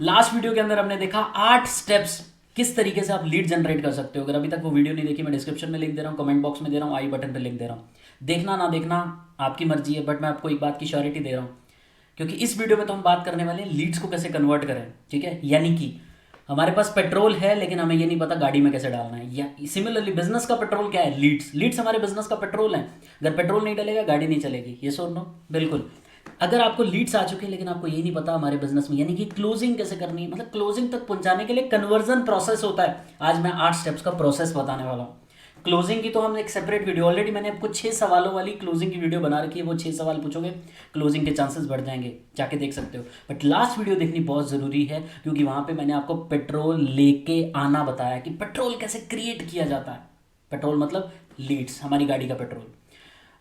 Last video के अंदर हमने देखा 8 स्टेप्स किस तरीके से आप लीड जनरेट कर सकते हो। अगर अभी तक वो वीडियो नहीं देखी, मैं डिस्क्रिप्शन में लिंक दे रहा हूँ, कमेंट बॉक्स में दे रहा हूँ, आई बटन पे लिंक दे रहा हूँ। देखना ना देखना आपकी मर्जी है, बट मैं आपको एक बात की श्योरिटी दे रहा हूँ, क्योंकि इस वीडियो में तो हम बात करने वाले हैं लीड्स को कैसे कन्वर्ट करें। ठीक है, यानी कि हमारे पास पेट्रोल है लेकिन हमें ये नहीं पता गाड़ी में कैसे डालना है। या सिमिलरली बिजनेस का पेट्रोल क्या है? लीड्स। लीड्स हमारे बिजनेस का पेट्रोल है। अगर पेट्रोल नहीं डलेगा गाड़ी नहीं चलेगी। ये सो नो बिल्कुल। अगर आपको लीड्स आ चुके हैं लेकिन आपको ये नहीं पता हमारे बिजनेस में, यानी कि क्लोजिंग कैसे करनी है, मतलब क्लोजिंग तक पहुंचाने के लिए कन्वर्जन प्रोसेस होता है। आज मैं 8 स्टेप्स का प्रोसेस बताने वाला हूँ। क्लोजिंग की तो हम एक सेपरेट वीडियो, ऑलरेडी मैंने आपको 6 सवालों वाली क्लोजिंग की वीडियो बना रखी है। वो 6 सवाल पूछोगे, क्लोजिंग के चांसेस बढ़ जाएंगे, जाके देख सकते हो। बट लास्ट वीडियो देखनी बहुत ज़रूरी है, क्योंकि वहाँ पे मैंने आपको पेट्रोल लेके आना बताया कि पेट्रोल कैसे क्रिएट किया जाता है। पेट्रोल मतलब लीड्स, हमारी गाड़ी का पेट्रोल।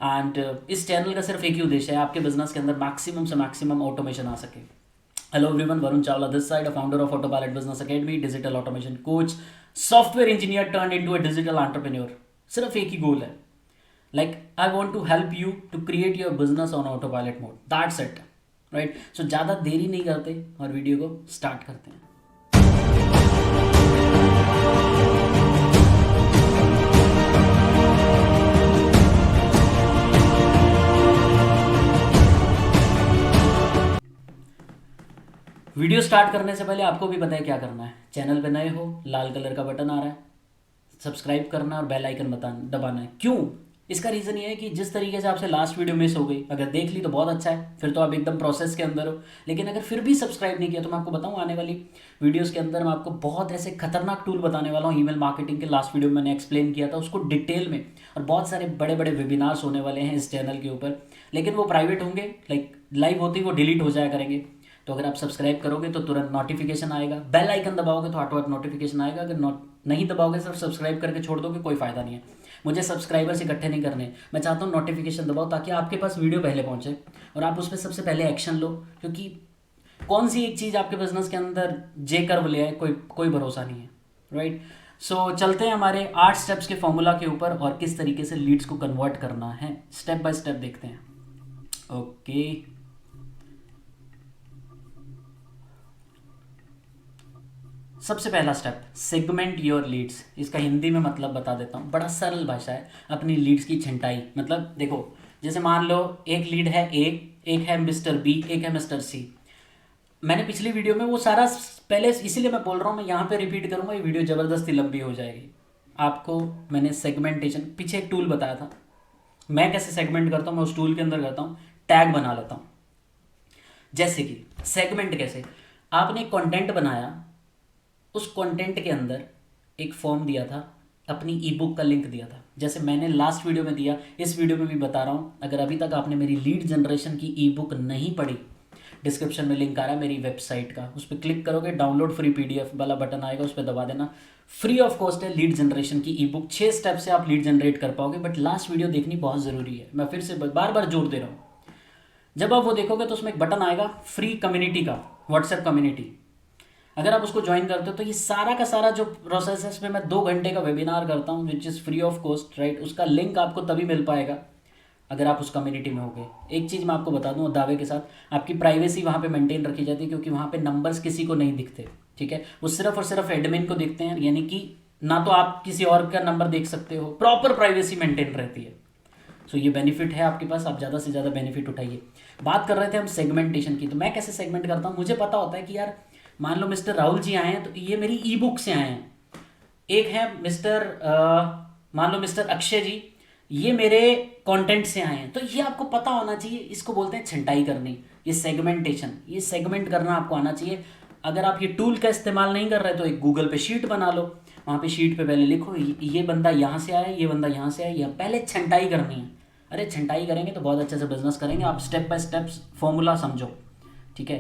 एंड इस चैनल का सिर्फ एक ही उद्देश्य है, आपके बिजनेस के अंदर मैक्सिमम से मैक्सिमम ऑटोमेशन आ सके। Hello everyone, Varun Chawla this side, founder of autopilot business academy, digital automation coach, software engineer turn into a digital entrepreneur. सिर्फ एक ही गोल है, like I want to help you to create your business on autopilot mode, that's it. Right, so ज़्यादा देरी नहीं करते और video को स्टार्ट करते हैं। वीडियो स्टार्ट करने से पहले आपको भी पता है क्या करना है। चैनल पे नए हो, लाल कलर का बटन आ रहा है, सब्सक्राइब करना और बेल आइकन दबाना है। क्यों? इसका रीज़न ये है कि जिस तरीके से आपसे लास्ट वीडियो मिस हो गई, अगर देख ली तो बहुत अच्छा है, फिर तो आप एकदम प्रोसेस के अंदर हो। लेकिन अगर फिर भी सब्सक्राइब नहीं किया तो मैं आपको बताऊँ, आने वाली वीडियोस के अंदर मैं आपको बहुत ऐसे खतरनाक टूल बताने वाला हूँ। ईमेल मार्केटिंग के लास्ट वीडियो में मैंने एक्सप्लेन किया था उसको डिटेल में, और बहुत सारे बड़े बड़े वेबिनार्स होने वाले हैं इस चैनल के ऊपर, लेकिन वो प्राइवेट होंगे, लाइक लाइव होते ही वो डिलीट हो जाया करेंगे। तो अगर आप सब्सक्राइब करोगे तो तुरंत नोटिफिकेशन आएगा, बेल आइकन दबाओगे तो ऑटोमेटिक नोटिफिकेशन आएगा। अगर नहीं दबाओगे, सिर्फ सब्सक्राइब करके छोड़ दोगे, कोई फ़ायदा नहीं है। मुझे सब्सक्राइबर्स इकट्ठे नहीं करने, मैं चाहता हूँ नोटिफिकेशन दबाओ ताकि आपके पास वीडियो पहले पहुँचे और आप उस पर सबसे पहले एक्शन लो। क्योंकि कौन सी एक चीज़ आपके बिजनेस के अंदर जे कर्व ले आए, कोई कोई भरोसा नहीं है। राइट, सो चलते हैं हमारे 8 स्टेप्स के फॉर्मूला के ऊपर और किस तरीके से लीड्स को कन्वर्ट करना है, स्टेप बाय स्टेप देखते हैं। ओके, सबसे पहला स्टेप, सेगमेंट योर लीड्स। इसका हिंदी में मतलब बता देता हूँ, बड़ा सरल भाषा है। अपनी लीड्स की छंटाई, मतलब देखो, जैसे मान लो एक लीड है ए, एक है मिस्टर बी, एक है मिस्टर सी। मैंने पिछली वीडियो में वो सारा पहले, इसीलिए मैं बोल रहा हूँ, मैं यहाँ पे रिपीट करूँगा, ये वीडियो ज़बरदस्ती लंबी हो जाएगी। आपको मैंने सेगमेंटेशन, पीछे एक टूल बताया था, मैं कैसे सेगमेंट करता हूँ, मैं उस टूल के अंदर करता हूँ, टैग बना लेता हूँ। जैसे कि सेगमेंट कैसे, आपने कंटेंट बनाया, उस कंटेंट के अंदर एक फॉर्म दिया था, अपनी ई बुक का लिंक दिया था, जैसे मैंने लास्ट वीडियो में दिया, इस वीडियो में भी बता रहा हूँ। अगर अभी तक आपने मेरी लीड जनरेशन की ई बुक नहीं पढ़ी, डिस्क्रिप्शन में लिंक आ रहा है मेरी वेबसाइट का, उस पर क्लिक करोगे, डाउनलोड फ्री पीडीएफ वाला बटन आएगा, उस पर दबा देना, फ्री ऑफ कॉस्ट है लीड जनरेशन की ई बुक। 6 स्टेप से आप लीड जनरेट कर पाओगे, बट लास्ट वीडियो देखनी बहुत ज़रूरी है, मैं फिर से बार बार जोर दे रहा हूँ। जब आप वो देखोगे तो उसमें एक बटन आएगा फ्री कम्युनिटी का, व्हाट्सएप कम्युनिटी। अगर आप उसको ज्वाइन करते हो तो ये सारा का सारा जो प्रोसेस है, इसमें मैं 2 घंटे का वेबिनार करता हूँ which is free of cost. Right, उसका लिंक आपको तभी मिल पाएगा अगर आप उस कम्युनिटी में होगे। एक चीज़ मैं आपको बता दूँ दावे के साथ, आपकी प्राइवेसी वहाँ पे मेंटेन रखी जाती है, क्योंकि वहाँ पे नंबर्स किसी को नहीं दिखते। ठीक है, वो सिर्फ और सिर्फ एडमिन को दिखते हैं, यानी कि ना तो आप किसी और का नंबर देख सकते हो, प्रॉपर प्राइवेसी मेंटेन रहती है। सो ये बेनिफिट है आपके पास, आप ज़्यादा से ज़्यादा बेनिफिट उठाइए। बात कर रहे थे हम सेगमेंटेशन की, तो मैं कैसे सेगमेंट करता हूँ, मुझे पता होता है कि यार मान लो मिस्टर राहुल जी आए हैं तो ये मेरी ई बुक से आए हैं। एक है मिस्टर मान लो मिस्टर अक्षय जी, ये मेरे कंटेंट से आए हैं। तो ये आपको पता होना चाहिए, इसको बोलते हैं छंटाई करनी, ये सेगमेंटेशन, ये सेगमेंट करना आपको आना चाहिए। अगर आप ये टूल का इस्तेमाल नहीं कर रहे तो एक गूगल पे शीट बना लो, वहाँ पे शीट पे पहले लिखो ये बंदा यहाँ से आया, ये बंदा यहाँ से आया, ये पहले छंटाई करनी है। अरे छंटाई करेंगे तो बहुत अच्छे से बिजनेस करेंगे। आप स्टेप बाय स्टेप फॉर्मूला समझो। ठीक है,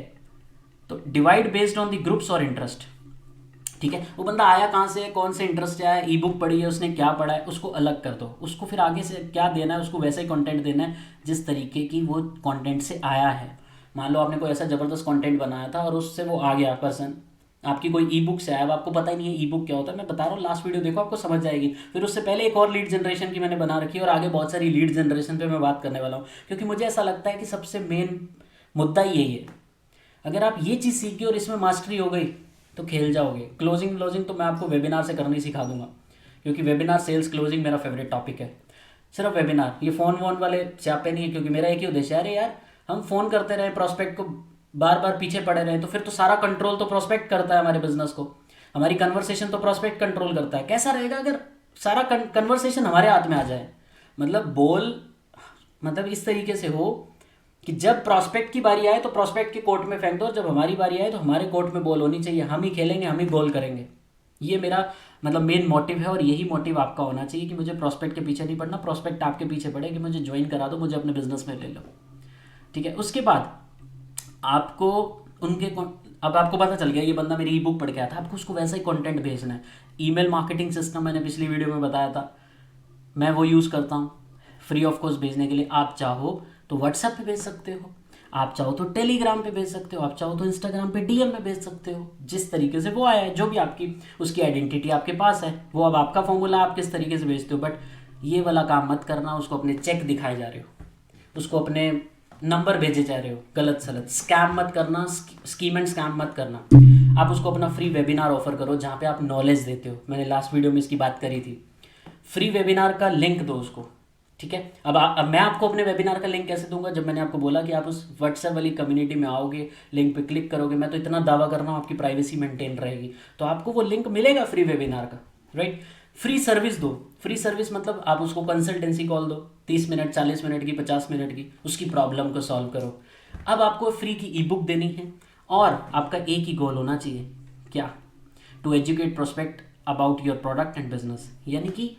तो divide based on the groups और इंटरेस्ट। ठीक है, वो बंदा आया कहाँ से है, कौन से इंटरेस्ट से आया, ई बुक पढ़ी है, उसने क्या पढ़ा है, उसको अलग कर दो। उसको फिर आगे से क्या देना है, उसको वैसे ही कंटेंट देना है जिस तरीके की वो कंटेंट से आया है। मान लो आपने कोई ऐसा ज़बरदस्त कंटेंट बनाया था और उससे वो आ गया पर्सन, आपकी कोई ई बुक से आया, आपको पता ही नहीं है ई बुक क्या होता है। मैं बता रहा हूँ, लास्ट वीडियो देखो, आपको समझ जाएगी। फिर उससे पहले एक और लीड जनरेशन की मैंने बना रखी है, और आगे बहुत सारी लीड जनरेशन पे मैं बात करने वाला हूँ, क्योंकि मुझे ऐसा लगता है कि सबसे मेन मुद्दा ही यही है। अगर आप ये चीज़ सीख गए और इसमें मास्टरी हो गई तो खेल जाओगे। क्लोजिंग तो मैं आपको वेबिनार से करनी सिखा दूंगा, क्योंकि वेबिनार सेल्स क्लोजिंग मेरा फेवरेट टॉपिक है। सिर्फ वेबिनार, ये फ़ोन वोन वाले स्यापे नहीं है, क्योंकि मेरा एक ही उद्देश्य है, अरे यार हम फ़ोन करते रहे प्रोस्पेक्ट को, बार बार पीछे पड़े रहे, तो फिर तो सारा कंट्रोल तो प्रोस्पेक्ट करता है हमारे बिजनेस को, हमारी कन्वर्सेशन तो प्रोस्पेक्ट कंट्रोल करता है। कैसा रहेगा अगर सारा कन्वर्सेशन हमारे हाथ में आ जाए, मतलब इस तरीके से हो कि जब प्रॉस्पेक्ट की बारी आए तो प्रॉस्पेक्ट के कोर्ट में फेंक दो, और जब हमारी बारी आए तो हमारे कोर्ट में बॉल होनी चाहिए, हम ही खेलेंगे, हम ही गोल करेंगे। ये मेरा मेन मोटिव है, और यही मोटिव आपका होना चाहिए कि मुझे प्रॉस्पेक्ट के पीछे नहीं पड़ना, प्रॉस्पेक्ट आपके पीछे पड़े कि मुझे ज्वाइन करा दो, मुझे अपने बिजनेस में ले लो। ठीक है, उसके बाद आपको अब आपको पता चल गया ये बंदा मेरी ई बुक पढ़ के आया था, आपको उसको वैसा ही कंटेंट भेजना है। ईमेल मार्केटिंग सिस्टम मैंने पिछली वीडियो में बताया था, मैं वो यूज़ करता हूँ फ्री ऑफ कॉस्ट भेजने के लिए। आप चाहो तो व्हाट्सएप पे भेज सकते हो, आप चाहो तो टेलीग्राम पे भेज सकते हो, आप चाहो तो इंस्टाग्राम पे डीएम में भेज सकते हो, जिस तरीके से वो आया है, जो भी आपकी उसकी आइडेंटिटी आपके पास है, वो अब आपका फॉर्मूला आप किस तरीके से भेजते हो। बट ये वाला काम मत करना, उसको अपने चेक दिखाए जा रहे हो, उसको अपने नंबर भेजे जा रहे हो, गलत सलत स्कैम मत करना, स्कीम एंड स्कैम मत करना। आप उसको अपना फ्री वेबिनार ऑफर करो जहाँ पे आप नॉलेज देते हो, मैंने लास्ट वीडियो में इसकी बात करी थी। फ्री वेबिनार का लिंक दो उसको, ठीक है। अब मैं आपको अपने वेबिनार का लिंक कैसे दूंगा, जब मैंने आपको बोला कि आप उस व्हाट्सएप वाली कम्युनिटी में आओगे, लिंक पे क्लिक करोगे, मैं तो इतना दावा कर रहा हूँ आपकी प्राइवेसी मेंटेन रहेगी, तो आपको वो लिंक मिलेगा फ्री वेबिनार का, राइट। फ्री सर्विस दो, फ्री सर्विस मतलब आप उसको कंसल्टेंसी कॉल दो, 30 मिनट 40 मिनट की 50 मिनट की, उसकी प्रॉब्लम को सॉल्व करो। अब आपको फ्री की ई बुक देनी है, और आपका एक ही गोल होना चाहिए, क्या, to educate prospect about your product and business. यानी कि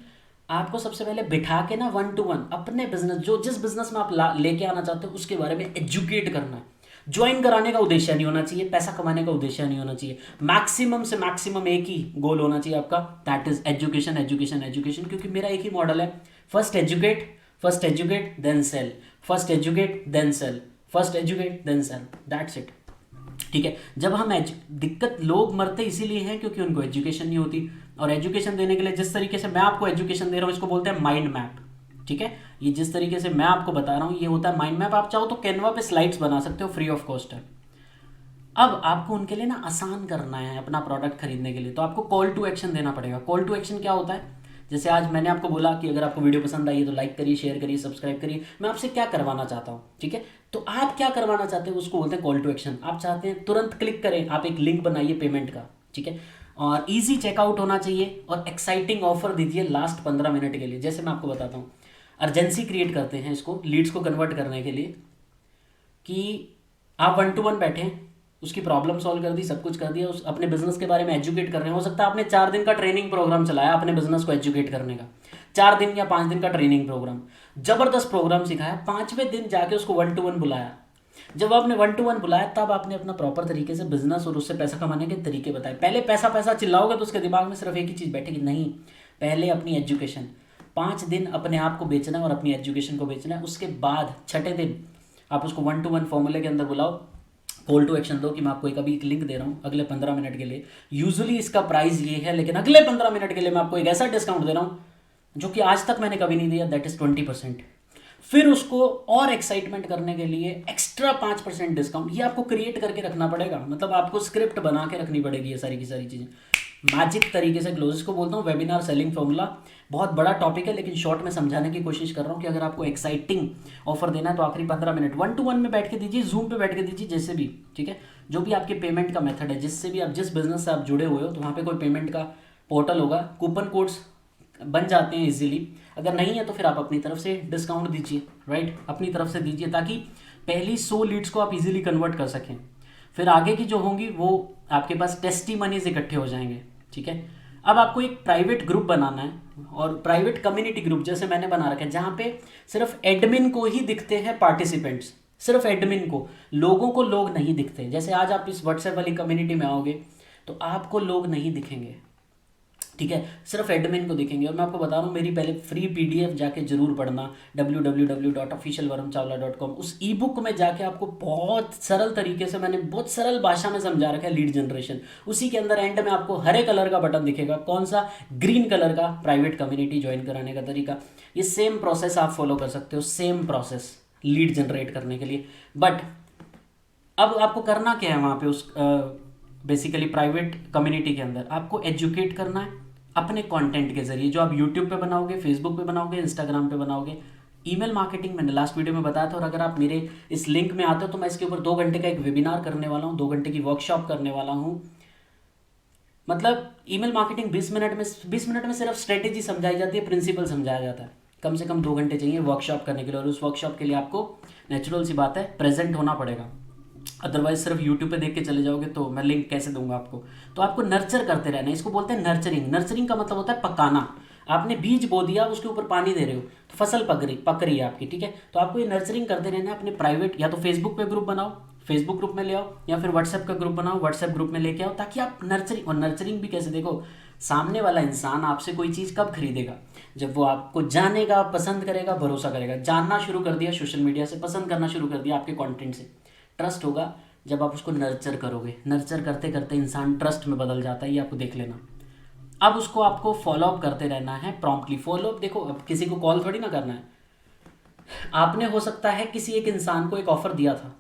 आपको सबसे पहले बिठा के ना 1 to 1 अपने बिजनेस, जिस बिजनेस में आप लेके आना चाहते हो उसके बारे में एजुकेट करना है। ज्वाइन कराने का उद्देश्य नहीं होना चाहिए, पैसा कमाने का उद्देश्य नहीं होना चाहिए, मैक्सिमम से मैक्सिमम एक ही गोल होना चाहिए आपका, that is education education education. क्योंकि मेरा एक ही मॉडल है, first educate then sell, first educate then sell, first educate then sell, that's it. ठीक है, जब हम दिक्कत, लोग मरते इसीलिए हैं क्योंकि उनको एजुकेशन नहीं होती, और एजुकेशन देने के लिए जिस तरीके से मैं आपको एजुकेशन दे रहा हूँ इसको बोलते हैं माइंड मैप। ठीक है, ये जिस तरीके से मैं आपको बता रहा हूँ ये होता है माइंड मैप। आप चाहो तो कैनवा पे स्लाइड्स बना सकते हो, फ्री ऑफ कॉस्ट है। अब आपको उनके लिए ना आसान करना है अपना प्रोडक्ट खरीदने के लिए, तो आपको कॉल टू एक्शन देना पड़ेगा। कॉल टू एक्शन क्या होता है, जैसे आज मैंने आपको बोला कि अगर आपको वीडियो पसंद आई है तो लाइक करिए, शेयर करिए, सब्सक्राइब करिए, मैं आपसे क्या करवाना चाहता हूँ, ठीक है। तो आप क्या करवाना चाहते हैं उसको बोलते हैं कॉल टू एक्शन। आप चाहते हैं तुरंत क्लिक करें, आप एक लिंक बनाइए पेमेंट का, ठीक है, और इजी चेकआउट होना चाहिए, और एक्साइटिंग ऑफर दीजिए लास्ट 15 मिनट के लिए। जैसे मैं आपको बताता हूँ, अर्जेंसी क्रिएट करते हैं इसको लीड्स को कन्वर्ट करने के लिए, कि आप 1 to 1 बैठे, उसकी प्रॉब्लम सॉल्व कर दी, सब कुछ कर दिया, उस अपने बिजनेस के बारे में एजुकेट कर रहे हैं। हो सकता है आपने 4 दिन का ट्रेनिंग प्रोग्राम चलाया अपने बिजनेस को एजुकेट करने का, 4 दिन या 5 दिन का ट्रेनिंग प्रोग्राम, जबरदस्त प्रोग्राम सिखाया, 5वें दिन जाके उसको 1 to 1 बुलाया। जब आपने 1 to 1 बुलाया तब आपने अपना प्रॉपर तरीके से बिजनेस और उससे पैसा कमाने के तरीके बताए। पहले पैसा पैसा चिल्लाओगे तो उसके दिमाग में सिर्फ एक ही चीज़ बैठेगी, नहीं, पहले अपनी एजुकेशन। 5 दिन अपने आप को बेचना है और अपनी एजुकेशन को बेचना है। उसके बाद 6ठे दिन आप उसको 1 to 1 फॉर्मूले के अंदर बुलाओ, कॉल टू एक्शन दो कि मैं आपको एक लिंक दे रहा हूँ अगले 15 मिनट के लिए। यूजुअली इसका प्राइस ये है, लेकिन अगले 15 मिनट के लिए मैं आपको एक ऐसा डिस्काउंट दे रहा हूँ जो कि आज तक मैंने कभी नहीं दिया, दैट इज़ 20%। फिर उसको और एक्साइटमेंट करने के लिए एक्स्ट्रा 5% डिस्काउंट, ये आपको क्रिएट करके रखना पड़ेगा, मतलब आपको स्क्रिप्ट बना के रखनी पड़ेगी ये सारी की सारी चीज़ें, मैजिक तरीके से क्लोज। इसको बोलता हूँ वेबिनार सेलिंग फॉर्मूला। बहुत बड़ा टॉपिक है, लेकिन शॉर्ट में समझाने की कोशिश कर रहा हूँ कि अगर आपको एक्साइटिंग ऑफर देना है तो आखिरी 15 मिनट 1 to 1 में बैठ के दीजिए, जूम पे बैठ के दीजिए, जैसे भी, ठीक है। जो भी आपके पेमेंट का मेथड है, जिससे भी आप, जिस बिजनेस से आप जुड़े हुए हो, तो वहाँ पे कोई पेमेंट का पोर्टल होगा, कूपन कोड्स बन जाते हैं इजीली। अगर नहीं है तो फिर आप अपनी तरफ से डिस्काउंट दीजिए, राइट, अपनी तरफ से दीजिए, ताकि पहली 100 लीड्स को आप इजीली कन्वर्ट कर सकें। फिर आगे की जो होंगी वो आपके पास टेस्टिमनीज इकट्ठे हो जाएंगे, ठीक है। अब आपको एक प्राइवेट ग्रुप बनाना है, और प्राइवेट कम्युनिटी ग्रुप जैसे मैंने बना रखा है, जहाँ पे सिर्फ एडमिन को ही दिखते हैं पार्टिसिपेंट्स, सिर्फ एडमिन को, लोगों को लोग नहीं दिखते। जैसे आज आप इस व्हाट्सएप वाली कम्युनिटी में आओगे तो आपको लोग नहीं दिखेंगे, ठीक है, सिर्फ एडमिन को दिखेंगे। और मैं आपको बता रहा हूँ, मेरी पहले फ्री PDF जाके जरूर पढ़ना, www.officialvarunchawla.com। उस ई बुक में जाके आपको बहुत सरल तरीके से, मैंने बहुत सरल भाषा में समझा रखा है लीड जनरेशन। उसी के अंदर एंड में आपको हरे कलर का बटन दिखेगा, कौन सा, ग्रीन कलर का, प्राइवेट कम्युनिटी ज्वाइन कराने का तरीका। ये सेम प्रोसेस आप फॉलो कर सकते हो, सेम प्रोसेस लीड जनरेट करने के लिए। बट अब आपको करना क्या है वहाँ पे उस बेसिकली प्राइवेट कम्युनिटी के अंदर आपको एजुकेट करना है अपने कंटेंट के जरिए, जो आप यूट्यूब पे बनाओगे, फेसबुक पे बनाओगे, इंस्टाग्राम पे बनाओगे। ईमेल मार्केटिंग मैंने लास्ट वीडियो में बताया था, और अगर आप मेरे इस लिंक में आते हो तो मैं इसके ऊपर 2 घंटे का एक वेबिनार करने वाला हूँ, 2 घंटे की वर्कशॉप करने वाला हूँ। मतलब ईमेल मार्केटिंग 20 मिनट में सिर्फ स्ट्रेटेजी समझाई जाती है, प्रिंसिपल समझाया जाता है। कम से कम 2 घंटे चाहिए वर्कशॉप करने के लिए, और उस वर्कशॉप के लिए आपको नेचुरल सी बात है प्रेजेंट होना पड़ेगा। अदरवाइज सिर्फ यूट्यूब पे देख के चले जाओगे तो मैं लिंक कैसे दूंगा आपको। तो आपको नर्चर करते रहना है, इसको बोलते हैं नर्चरिंग। नर्चरिंग का मतलब होता है पकाना। आपने बीज बो दिया, उसके ऊपर पानी दे रहे हो तो फसल पक रही है आपकी, ठीक है। तो आपको ये नर्चरिंग करते रहना है अपने प्राइवेट, या तो फेसबुक पे ग्रुप बनाओ, फेसबुक ग्रुप में ले आओ, या फिर व्हाट्सएप का ग्रुप बनाओ, व्हाट्सएप ग्रुप में लेके आओ, ताकि आप नर्चरिंग। और नर्चरिंग भी कैसे, देखो सामने वाला इंसान आपसे कोई चीज़ कब खरीदेगा, जब वो आपको जानेगा, पसंद करेगा, भरोसा करेगा। जानना शुरू कर दिया सोशल मीडिया से, पसंद करना शुरू कर दिया आपके कंटेंट से, ट्रस्ट होगा जब आप उसको नर्चर करोगे। नर्चर करते करते इंसान ट्रस्ट में बदल जाता है, ये आपको देख लेना। अब उसको आपको फॉलोअप करते रहना है प्रॉम्प्टली। फॉलोअप देखो, अब किसी को कॉल थोड़ी ना करना है। आपने हो सकता है किसी एक इंसान को एक ऑफर दिया था,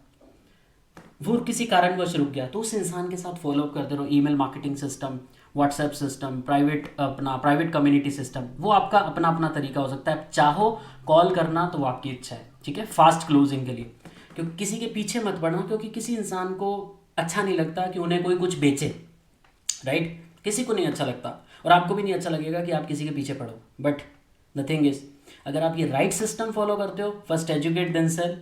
वो किसी कारणवश रुक गया, तो उस इंसान के साथ फॉलोअप करते रहो। Email marketing system, WhatsApp system, private community system, वो आपका अपना अपना तरीका हो सकता है। चाहो कॉल करना तो वो आपकी इच्छा है, ठीक है, फास्ट क्लोजिंग के लिए। क्योंकि किसी के पीछे मत पड़ना, क्योंकि किसी इंसान को अच्छा नहीं लगता कि उन्हें कोई कुछ बेचे, राइट। किसी को नहीं अच्छा लगता, और आपको भी नहीं अच्छा लगेगा कि आप किसी के पीछे पड़ो। बट द थिंग इज, अगर आप ये राइट सिस्टम फॉलो करते हो, फर्स्ट एजुकेट देन सेल,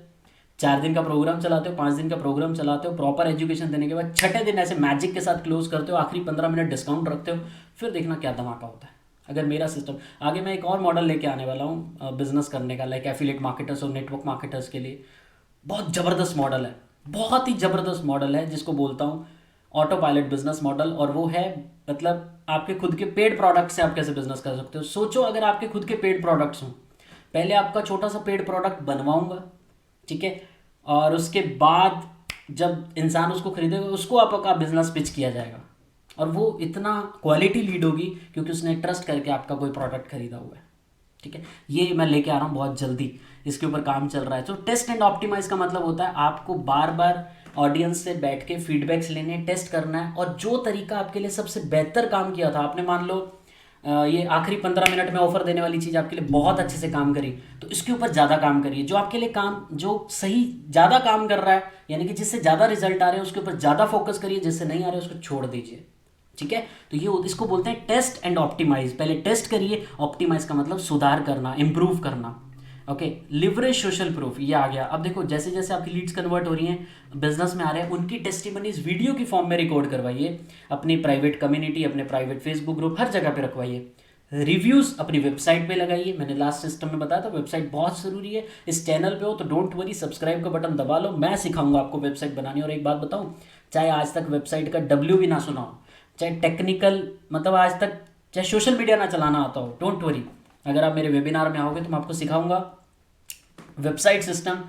4 दिन का प्रोग्राम चलाते हो, 5 दिन का प्रोग्राम चलाते हो, प्रॉपर एजुकेशन देने के बाद छठे दिन ऐसे मैजिक के साथ क्लोज करते हो, आखिरी 15 मिनट डिस्काउंट रखते हो, फिर देखना क्या धमाका होता है। अगर मेरा सिस्टम, आगे मैं एक और मॉडल लेके आने वाला हूँ बिजनेस करने का, लाइक एफिलिएट मार्केटर्स और नेटवर्क मार्केटर्स के लिए। बहुत ज़बरदस्त मॉडल है, बहुत ही ज़बरदस्त मॉडल है, जिसको बोलता हूँ ऑटो पायलट बिजनेस मॉडल। और वो है, मतलब आपके खुद के पेड प्रोडक्ट से आप कैसे बिजनेस कर सकते हो। सोचो अगर आपके खुद के पेड प्रोडक्ट्स हों, पहले आपका छोटा सा पेड प्रोडक्ट बनवाऊंगा, ठीक है, और उसके बाद जब इंसान उसको खरीदेगा, उसको आपका बिजनेस पिच किया जाएगा, और वो इतना क्वालिटी लीड होगी क्योंकि उसने ट्रस्ट करके आपका कोई प्रोडक्ट खरीदा हुआ है, ठीक है। ये मैं लेके आ रहा हूँ बहुत जल्दी, इसके ऊपर काम चल रहा है। तो टेस्ट एंड ऑप्टिमाइज का मतलब होता है आपको बार बार ऑडियंस से बैठ के फीडबैक्स लेने, टेस्ट करना है, और जो तरीका आपके लिए सबसे बेहतर काम किया था, आपने मान लो ये आखिरी 15 मिनट में ऑफर देने वाली चीज़ आपके लिए बहुत अच्छे से काम करी, तो इसके ऊपर ज़्यादा काम करिए। जो आपके लिए काम, जो सही ज़्यादा काम कर रहा है, यानी कि जिससे ज़्यादा रिजल्ट आ रहे हैं, उसके ऊपर ज़्यादा फोकस करिए, जिससे नहीं आ रहे उसको छोड़ दीजिए, ठीक है। तो ये इसको बोलते हैं टेस्ट एंड ऑप्टिमाइज। पहले टेस्ट करिए, ऑप्टिमाइज का मतलब सुधार करना, इंप्रूव करना, ओके। लिवरेज सोशल प्रूफ, ये आ गया। अब देखो जैसे जैसे आपकी लीड्स कन्वर्ट हो रही हैं, बिजनेस में आ रहे हैं, उनकी टेस्टिमनीज वीडियो की फॉर्म में रिकॉर्ड करवाइए, अपनी प्राइवेट कम्युनिटी, अपने प्राइवेट फेसबुक ग्रुप, हर जगह पे रखवाइए। रिव्यूज़ अपनी वेबसाइट पे लगाइए, मैंने लास्ट सिस्टम में बताया था वेबसाइट बहुत ज़रूरी है। इस चैनल पे हो तो डोंट वरी, सब्सक्राइब का बटन दबा लो, मैं सिखाऊंगा आपको वेबसाइट बनानी। और एक बात बताऊँ, चाहे आज तक वेबसाइट का डब्ल्यू भी ना सुना हो, चाहे टेक्निकल, मतलब आज तक चाहे सोशल मीडिया ना चलाना आता हो, डोंट वरी, अगर आप मेरे वेबिनार में आओगे तो मैं आपको सिखाऊंगा वेबसाइट सिस्टम।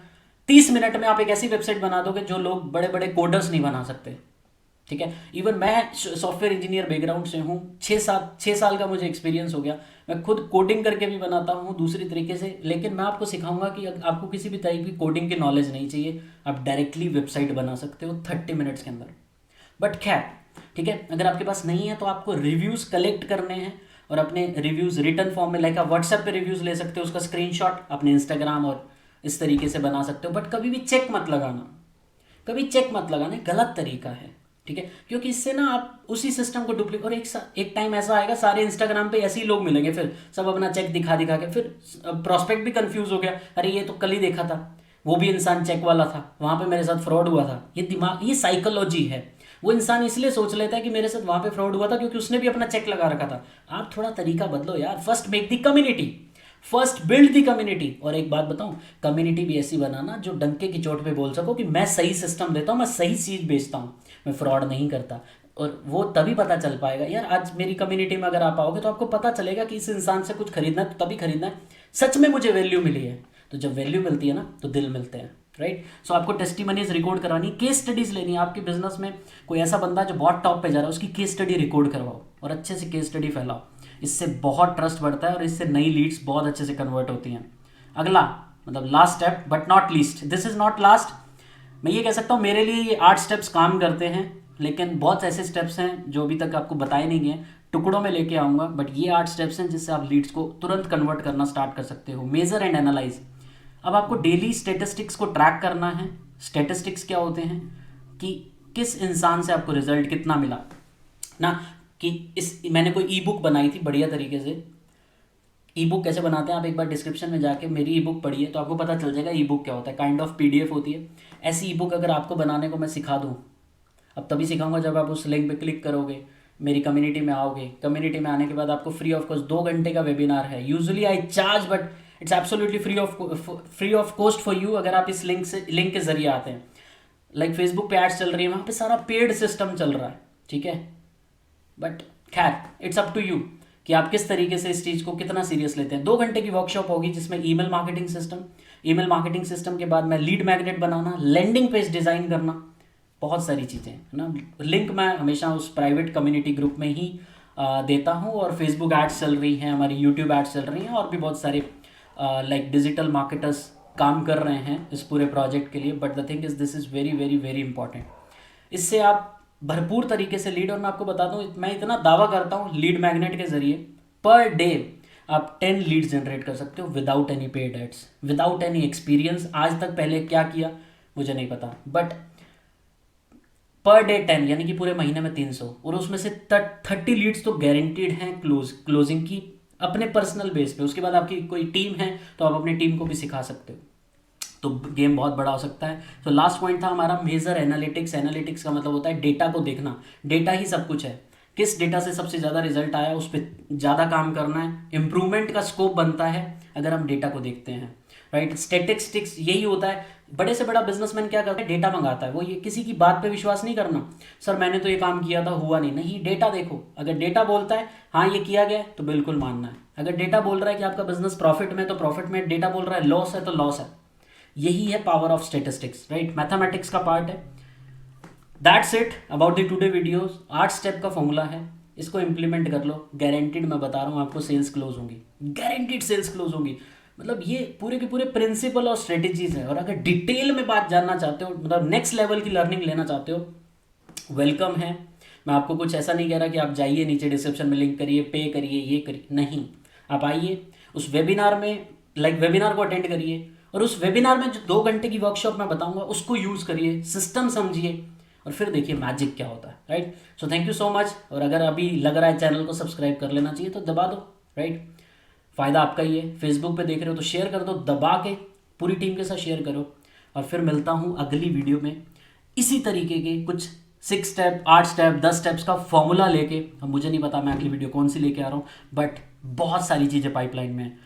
30 मिनट में आप एक ऐसी वेबसाइट बना दोगे जो लोग बड़े बड़े कोडर्स नहीं बना सकते, ठीक है। इवन मैं सॉफ्टवेयर इंजीनियर बैकग्राउंड से हूँ, 6 साल का मुझे एक्सपीरियंस हो गया, मैं खुद कोडिंग करके भी बनाता हूँ दूसरी तरीके से। लेकिन मैं आपको सिखाऊंगा कि आपको किसी भी तरह की कोडिंग की नॉलेज नहीं चाहिए, आप डायरेक्टली वेबसाइट बना सकते हो 30 मिनट्स के अंदर। बट खैर, ठीक है, अगर आपके पास नहीं है तो आपको रिव्यूज़ कलेक्ट करने हैं, और अपने रिव्यूज़ रिटर्न फॉर्म में, लाइक आप व्हाट्सएप पे रिव्यूज़ ले सकते हो, उसका स्क्रीनशॉट अपने इंस्टाग्राम और इस तरीके से बना सकते हो। बट कभी भी चेक मत लगाना, कभी चेक मत लगाना, गलत तरीका है, ठीक है। क्योंकि इससे ना आप उसी सिस्टम को डुप्लीकेट, और एक टाइम ऐसा आएगा सारे इंस्टाग्राम पे ऐसे ही लोग मिलेंगे, फिर सब अपना चेक दिखा दिखा के, फिर प्रोस्पेक्ट भी कंफ्यूज हो गया, अरे ये तो कल ही देखा था, वो भी इंसान चेक वाला था, वहाँ पे मेरे साथ फ्रॉड हुआ था। ये दिमाग, ये साइकोलॉजी है। वो इंसान इसलिए सोच लेता है कि मेरे साथ वहाँ पे फ्रॉड हुआ था क्योंकि उसने भी अपना चेक लगा रखा था। आप थोड़ा तरीका बदलो यार। First make the community, first build the community. और एक बात बताऊं, कम्युनिटी भी ऐसी बनाना जो डंके की चोट पे बोल सको कि मैं सही सिस्टम देता हूं, मैं सही चीज़ बेचता हूं, मैं फ्रॉड नहीं करता। और वो तभी पता चल पाएगा यार। आज मेरी कम्युनिटी में अगर आप आओगे तो आपको पता चलेगा कि इस इंसान से कुछ खरीदना है तो तभी खरीदना है, सच में मुझे वैल्यू मिली है। तो जब वैल्यू मिलती है ना तो दिल मिलते हैं, राइट। सो आपको टेस्टिमनीज रिकॉर्ड करवानी, केस स्टडीज लेनी है। आपके बिजनेस में कोई ऐसा बंदा जो बहुत टॉप पे जा रहा है, उसकी केस स्टडी रिकॉर्ड करवाओ और अच्छे से केस स्टडी फैलाओ। इससे बहुत ट्रस्ट बढ़ता है और इससे नई लीड्स बहुत अच्छे से कन्वर्ट होती हैं। अगला, मतलब last step but not least, this is not last, मैं ये कह सकता हूँ मेरे लिए ये 8 स्टेप्स काम करते हैं, लेकिन बहुत ऐसे स्टेप्स हैं जो अभी तक आपको बताए नहीं गए, टुकड़ों में लेके आऊँगा, बट ये 8 स्टेप्स हैं जिससे आप लीड्स को तुरंत कन्वर्ट करना स्टार्ट कर सकते हो। Measure and analyse. अब आपको डेली स्टेटिस्टिक्स को ट्रैक करना है। स्टेटिस्टिक्स क्या होते हैं कि किस इंसान से आपको रिजल्ट कितना मिला ना, कि मैंने कोई ई बुक बनाई थी बढ़िया तरीके से। ई बुक कैसे बनाते हैं, आप एक बार डिस्क्रिप्शन में जाके मेरी ई बुक पढ़िए तो आपको पता चल जाएगा ई बुक क्या होता है। काइंड ऑफ PDF होती है। ऐसी ई बुक अगर आपको बनाने को मैं सिखा दूँ, अब तभी सिखाऊंगा जब आप उस लिंक पे क्लिक करोगे, मेरी कम्युनिटी में आओगे। कम्युनिटी में आने के बाद आपको फ्री ऑफ कॉस्ट 2 घंटे का वेबिनार है। Usually I charge, but it's absolutely free of cost for you अगर आप इस लिंक के जरिए आते हैं। लाइक फेसबुक पे एड्स चल रही है, वहाँ पे सारा पेड सिस्टम चल रहा है, ठीक है। बट खैर इट्स अप टू यू कि आप किस तरीके से इस चीज़ को कितना सीरियस लेते हैं। 2 घंटे की वर्कशॉप होगी जिसमें ईमेल मार्केटिंग सिस्टम के बाद मैं लीड मैग्नेट बनाना, लैंडिंग पेज डिज़ाइन करना, बहुत सारी चीज़ें है ना। लिंक मैं हमेशा उस प्राइवेट कम्युनिटी ग्रुप में ही देता हूँ। और फेसबुक एड्स चल रही हैं, हमारी यूट्यूब एड्स चल रही हैं, और भी बहुत सारे लाइक डिजिटल मार्केटर्स काम कर रहे हैं इस पूरे प्रोजेक्ट के लिए। But the thing is this is very very very important. इससे आप भरपूर तरीके से लीड, और मैं आपको बताता हूँ, मैं इतना दावा करता हूँ लीड मैग्नेट के जरिए पर डे आप 10 लीड्स जनरेट कर सकते हो without any paid ads, without any experience. आज तक पहले क्या किया मुझे नहीं पता, बट पर डे 10 यानी कि पूरे महीने में 300, और उसमें से 30 लीड्स तो गारंटीड हैं क्लोजिंग की अपने पर्सनल बेस पे। उसके बाद आपकी कोई टीम है तो आप अपनी टीम को भी सिखा सकते हो, तो गेम बहुत बड़ा हो सकता है। तो लास्ट पॉइंट था हमारा मेजर एनालिटिक्स। एनालिटिक्स का मतलब होता है डेटा को देखना। डेटा ही सब कुछ है। किस डेटा से सबसे ज़्यादा रिजल्ट आया उस पर ज़्यादा काम करना है। इम्प्रूवमेंट का स्कोप बनता है अगर हम डेटा को देखते हैं, राइट। स्टैटिस्टिक्स यही होता है। बड़े से बड़ा बिजनेसमैन क्या करता है, डेटा मंगाता है। वो ये किसी की बात पे विश्वास नहीं करना, सर मैंने तो ये काम किया था हुआ नहीं, डेटा देखो। अगर डेटा बोलता है हाँ ये किया गया तो बिल्कुल मानना है। अगर डेटा बोल रहा है कि आपका बिजनेस प्रॉफिट में तो प्रॉफिट में, डेटा बोल रहा है लॉस है तो लॉस है। यही है power of statistics, right. Mathematics का पार्ट है। That's it about the today videos. 8 step का फॉर्मूला है, इसको इंप्लीमेंट कर लो, गारंटीड मैं बता रहा हूँ आपको सेल्स क्लोज होंगी, गारंटीड सेल्स क्लोज होंगी। मतलब ये पूरे के पूरे प्रिंसिपल और स्ट्रेटेजीज हैं। और अगर डिटेल में बात जानना चाहते हो, मतलब नेक्स्ट लेवल की लर्निंग लेना चाहते हो, वेलकम है। मैं आपको कुछ ऐसा नहीं कह रहा कि आप जाइए नीचे डिस्क्रिप्शन में लिंक करिए, पे करिए, ये करिए, नहीं। आप आइए उस वेबिनार में, वेबिनार को अटेंड करिए, और उस वेबिनार में जो 2 घंटे की वर्कशॉप मैं बताऊंगा उसको यूज़ करिए, सिस्टम समझिए, और फिर देखिए मैजिक क्या होता है, right. So thank you so much. और अगर अभी लग रहा है चैनल को सब्सक्राइब कर लेना चाहिए तो दबा दो, राइट। फ़ायदा आपका ही है। फेसबुक पे देख रहे हो तो शेयर कर दो, दबा के पूरी टीम के साथ शेयर करो। और फिर मिलता हूँ अगली वीडियो में इसी तरीके के कुछ 6 स्टेप, 8 स्टेप, 10 स्टेप्स का फॉर्मूला लेके। अब मुझे नहीं पता मैं अगली वीडियो कौन सी लेके आ रहा हूँ, बट बहुत सारी चीज़ें पाइपलाइन में है।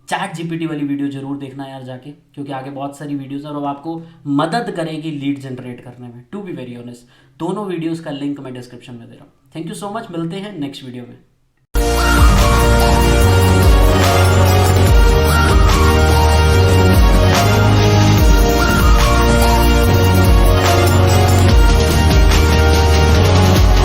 ChatGPT वाली वीडियो जरूर देखना यार जाके, क्योंकि आगे बहुत सारी वीडियोस और आपको मदद करेगी लीड जनरेट करने में। टू बी वेरी ऑनेस्ट, दोनों वीडियोस का लिंक मैं डिस्क्रिप्शन में दे रहा हूँ। थैंक यू सो मच, मिलते हैं नेक्स्ट वीडियो में।